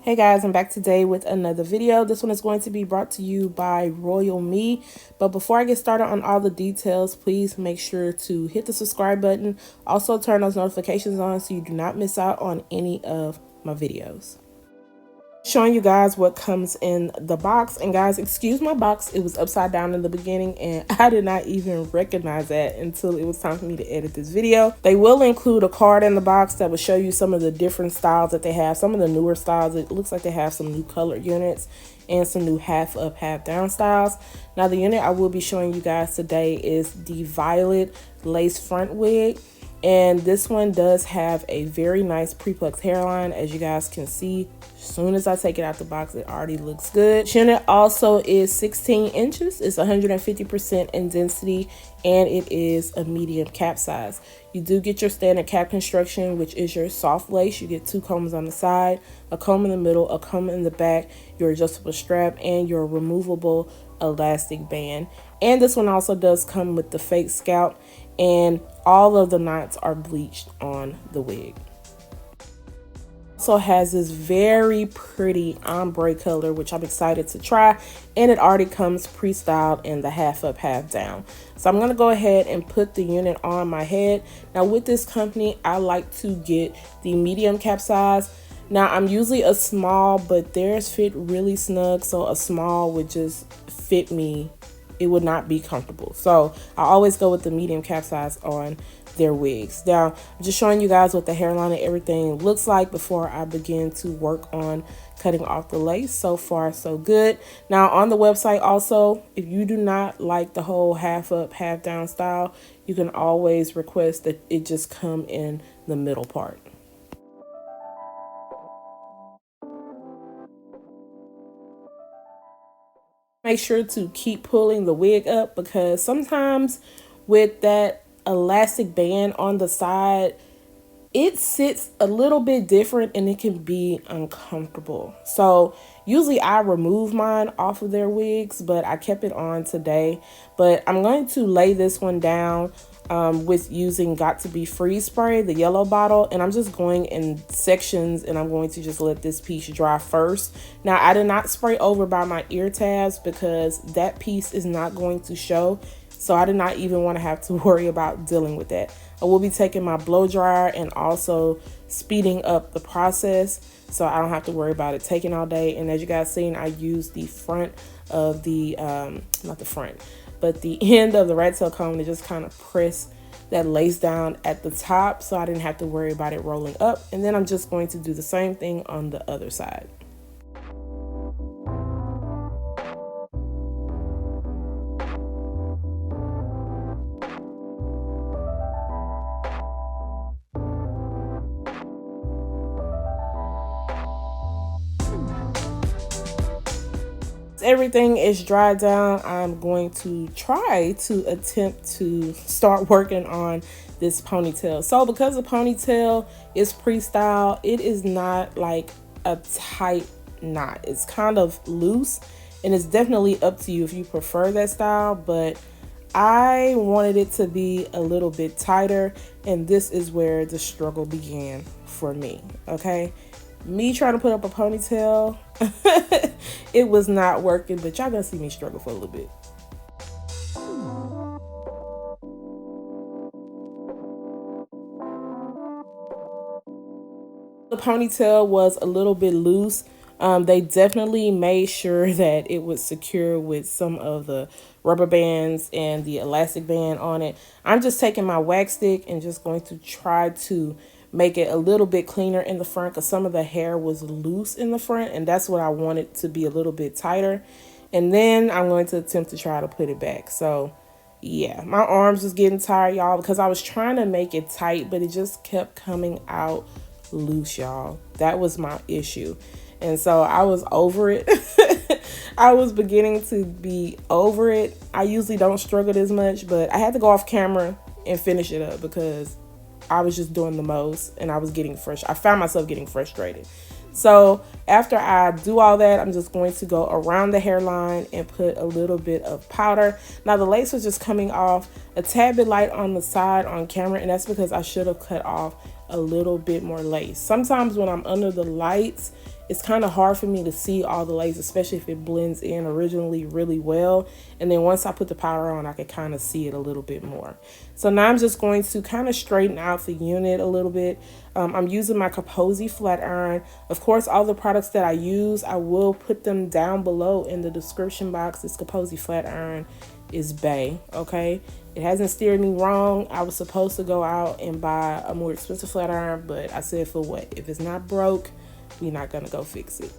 Hey guys, I'm back today with another video. This one is going to be brought to you by Royalme. But before I get started on all the details, please make sure to hit the subscribe button. Also turn those notifications on so you do not miss out on any of my videos. Showing you guys what comes in the box, and guys, excuse my box, it was upside down in the beginning and I did not even recognize that until it was time for me to edit this video. They will include a card in the box that will show you some of the different styles that they have, some of the newer styles. It looks like they have some new colored units and some new half up half down styles. Now the unit I will be showing you guys today is the violet lace front wig. And this one does have a very nice pre-plucked hairline. As you guys can see, as soon as I take it out the box, it already looks good. This unit also is 16 inches. It's 150% in density, and it is a medium cap size. You do get your standard cap construction, which is your soft lace. You get 2 combs on the side, a comb in the middle, a comb in the back, your adjustable strap, and your removable elastic band. And this one also does come with the fake scalp, and all of the knots are bleached on the wig. Also has this very pretty ombre color, which I'm excited to try, and it already comes pre-styled in the half up half down. So I'm going to go ahead and put the unit on my head. Now with this company, I like to get the medium cap size. Now I'm usually a small, but theirs fit really snug, so a small would just fit me. It would not be comfortable. So I always go with the medium cap size on their wigs. Now I'm just showing you guys what the hairline and everything looks like before I begin to work on cutting off the lace. So far so good. Now on the website also, if you do not like the whole half up half down style, you can always request that it just come in the middle part. Make sure to keep pulling the wig up, because sometimes with that elastic band on the side, it sits a little bit different and it can be uncomfortable. So usually I remove mine off of their wigs, but I kept it on today. But I'm going to lay this one down with using Got To Be Freeze spray, the yellow bottle, and I'm just going in sections, and I'm going to just let this piece dry first. Now I did not spray over by my ear tabs because that piece is not going to show, so I did not even want to have to worry about dealing with that. I will be taking my blow dryer and also speeding up the process so I don't have to worry about it taking all day. And as you guys seen, I used the front of the not the front, but the end of the rat tail comb to just kind of press that lace down at the top so I didn't have to worry about it rolling up. And then I'm just going to do the same thing on the other side. Everything is dried down, I'm going to try to attempt to start working on this ponytail. So because the ponytail is pre-styled, it is not like a tight knot. It's kind of loose, and it's definitely up to you if you prefer that style, but I wanted it to be a little bit tighter, and this is where the struggle began for me. Okay, me trying to put up a ponytail, it was not working, but y'all gonna see me struggle for a little bit. The ponytail was a little bit loose. They definitely made sure that it was secure with some of the rubber bands and the elastic band on it. I'm just taking my wax stick and just going to try to make it a little bit cleaner in the front, because some of the hair was loose in the front, and that's what I wanted to be a little bit tighter. And then I'm going to attempt to try to put it back. So yeah, my arms was getting tired, y'all, because I was trying to make it tight, but it just kept coming out loose, y'all. That was my issue. And so I was over it. I was beginning to be over it. I usually don't struggle this much, but I had to go off camera and finish it up because I was just doing the most, and I was getting I found myself getting frustrated. So after I do all that, I'm just going to go around the hairline and put a little bit of powder. Now the lace was just coming off a tad bit light on the side on camera, and that's because I should have cut off a little bit more lace. Sometimes when I'm under the lights, it's kind of hard for me to see all the lace, especially if it blends in originally really well. And then once I put the powder on, I can kind of see it a little bit more. So now I'm just going to kind of straighten out the unit a little bit. I'm using my Kaposi flat iron. Of course, all the products that I use, I will put them down below in the description box. This Kaposi flat iron is bae, okay? It hasn't steered me wrong. I was supposed to go out and buy a more expensive flat iron, but I said, for what? If it's not broke, we're not gonna go fix it.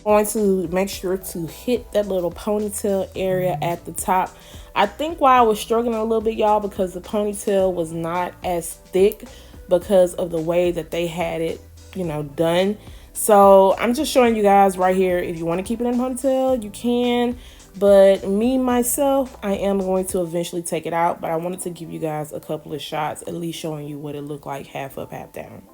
Going to make sure to hit that little ponytail area at the top. I think why I was struggling a little bit, y'all, because the ponytail was not as thick because of the way that they had it, you know, done. So I'm just showing you guys right here, if you want to keep it in a ponytail, you can. But me, myself, I am going to eventually take it out. But I wanted to give you guys a couple of shots, at least showing you what it looked like half up, half down.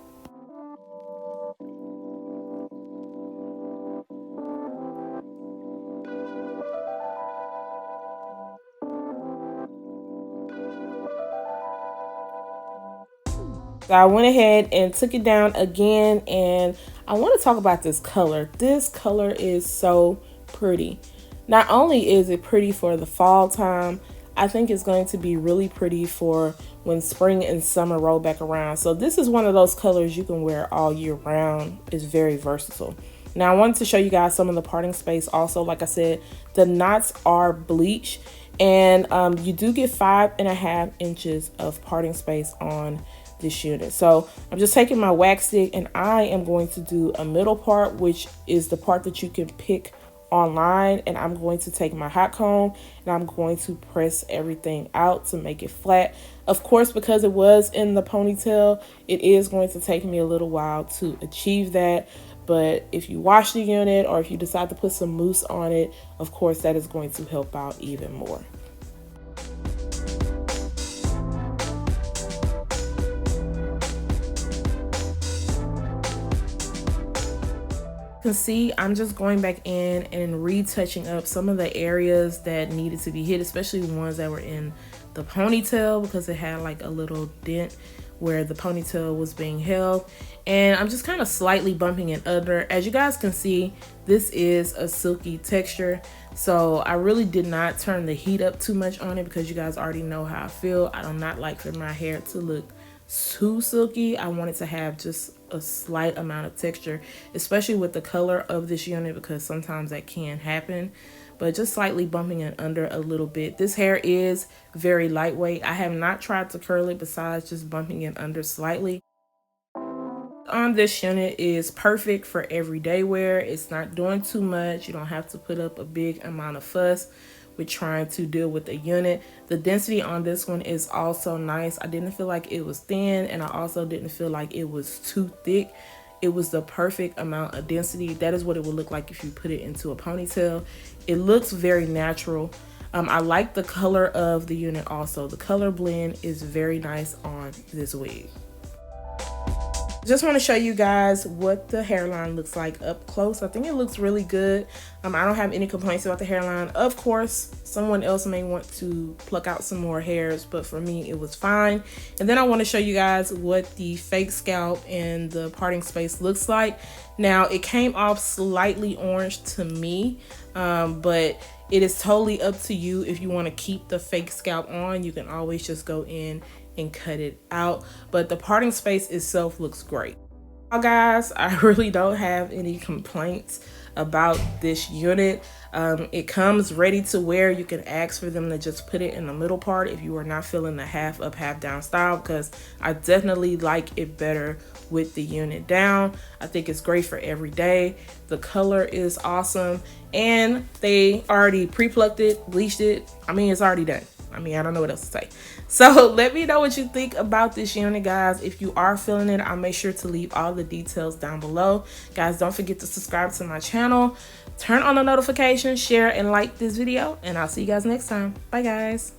So I went ahead and took it down again, and I want to talk about this color. This color is so pretty. Not only is it pretty for the fall time, I think it's going to be really pretty for when spring and summer roll back around. So this is one of those colors you can wear all year round. It's very versatile. Now I wanted to show you guys some of the parting space also. Like I said, the knots are bleach, and you do get 5.5 inches of parting space on this unit. So I'm just taking my wax stick, and I am going to do a middle part, which is the part that you can pick online, and I'm going to take my hot comb and I'm going to press everything out to make it flat. Of course, because it was in the ponytail, it is going to take me a little while to achieve that. But if you wash the unit, or if you decide to put some mousse on it, of course that is going to help out even more. Can see I'm just going back in and retouching up some of the areas that needed to be hit, especially the ones that were in the ponytail, because it had like a little dent where the ponytail was being held. And I'm just kind of slightly bumping it under. As you guys can see, this is a silky texture, so I really did not turn the heat up too much on it, because you guys already know how I feel. I do not like for my hair to look too silky. I want it to have just a slight amount of texture, especially with the color of this unit, because sometimes that can happen. But just slightly bumping it under a little bit. This hair is very lightweight. I have not tried to curl it besides just bumping it under slightly. On this unit is perfect for everyday wear. It's not doing too much. You don't have to put up a big amount of fuss with trying to deal with the unit. The density on this one is also nice. I didn't feel like it was thin, and I also didn't feel like it was too thick. It was the perfect amount of density. That is what it would look like if you put it into a ponytail. It looks very natural. I like the color of the unit also. The color blend is very nice on this wig. Just want to show you guys what the hairline looks like up close. I think it looks really good. I don't have any complaints about the hairline. Of course, someone else may want to pluck out some more hairs, but for me, it was fine. And then I want to show you guys what the fake scalp and the parting space looks like. Now, it came off slightly orange to me, but it is totally up to you. If you want to keep the fake scalp on, you can always just go in and cut it out, but the parting space itself looks great. Now guys, I really don't have any complaints about this unit. It comes ready to wear. You can ask for them to just put it in the middle part if you are not feeling the half up, half down style, because I definitely like it better with the unit down. I think it's great for every day. The color is awesome, and they already pre-plucked it, bleached it. I mean, it's already done. I mean, I don't know what else to say. So let me know what you think about this unit, guys. If you are feeling it, I'll make sure to leave all the details down below. Guys, don't forget to subscribe to my channel, turn on the notifications, share and like this video, and I'll see you guys next time. Bye, guys.